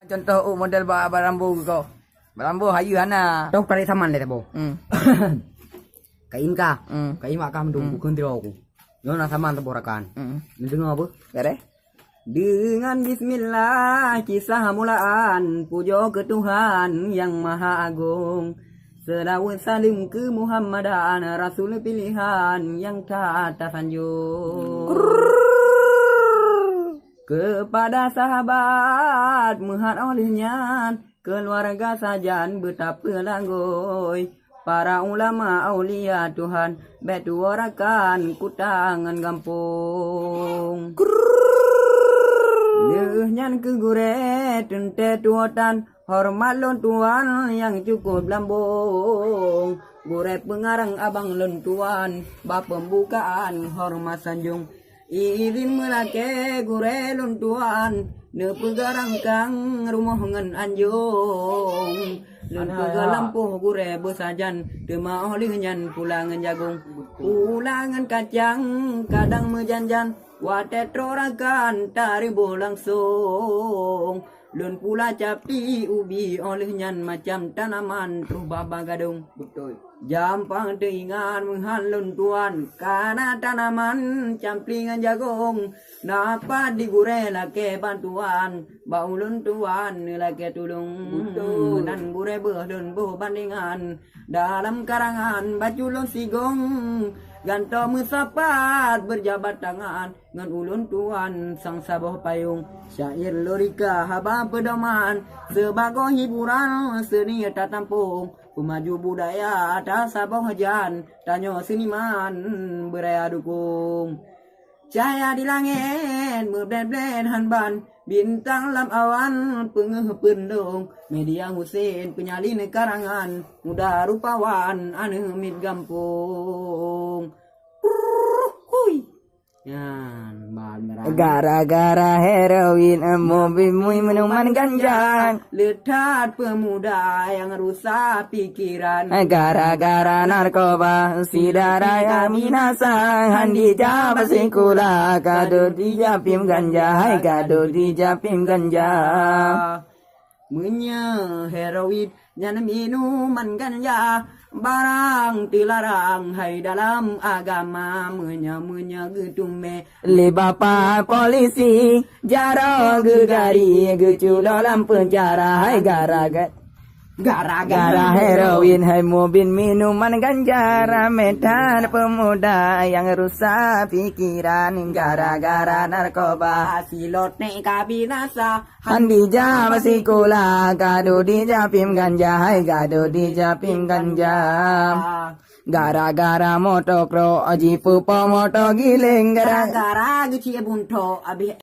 Contoh model barambu kau. Barambu hayu hana. Tok tarik saman le tabo. Kain ka. Kain mak kam dong bukan tiro aku. Yo na saman teborakan. Dengar apa? Kare? Dengan bismillah kisah mulaan puja ke Tuhan yang Maha Agung. Selawat salim ke Muhammadan Rasul pilihan yang tak tersanjung. Kepada sahabat muhat olehnya keluarga sajan betapa langgoi. Para ulama aulia Tuhan betu orakan kutangan gampung. Leuhnyan ke gure tente tuotan hormat lon tuan yang cukup lambung. Gure pengarang abang lon tuan bab pembukaan hormat sanjung. Izin melake gure lon tuan ne pegarang kang rumah ngan anjung. Lon pega lampuh gure besajan tema olehnya pulangan jagung. Pulangan kacang kadang mejanjan watet rorakan taribo langsung. Lun pula capi ubi olehnya macam tanaman rubah bagadung. Betul. Jampang teringat menghalun tuan karena tanaman camplingan jagung. Napa digure lake bantuan baulun tuan lake tulung. Betul. Dan gure behdun bandingan dalam karangan baculun sigong. Ganto musapat berjabat tangan ngan ulun tuan sang saboh payung. Syair lirika haba pedoman sebagai hiburan seni tak tampung. Pemaju budaya atas saboh jan tanyo seniman beraya dukung. Cahaya di langit berbled-bled hanban bintang lam awan pengeh pendung. Media Husin penyalin karangan muda rupawan anu mit gampung. Hui. Yan, Gara-gara heroin mobil minuman ganja. Letat pemuda yang rusak pikiran. Gara-gara narkoba si daraya minasa. Handi jaba singkula kado dijapim ganja. Hai kado dijapim ganja. Menya heroin dan minuman ganja barang dilarang hai dalam agama. Menya gedung me Le bapa polisi jaro gegari geculo dalam penjara. Hai gara-gara heroin hai mobil minuman ganja. Rametan pemuda yang rusak pikiran. Gara-gara narkoba silot nek kabinasa. Handi jama sikula kado dijapim ganja. Hai kado dijapim ganja. Gara-gara motokro jipu moto giling. Gara-gara geci bunto abi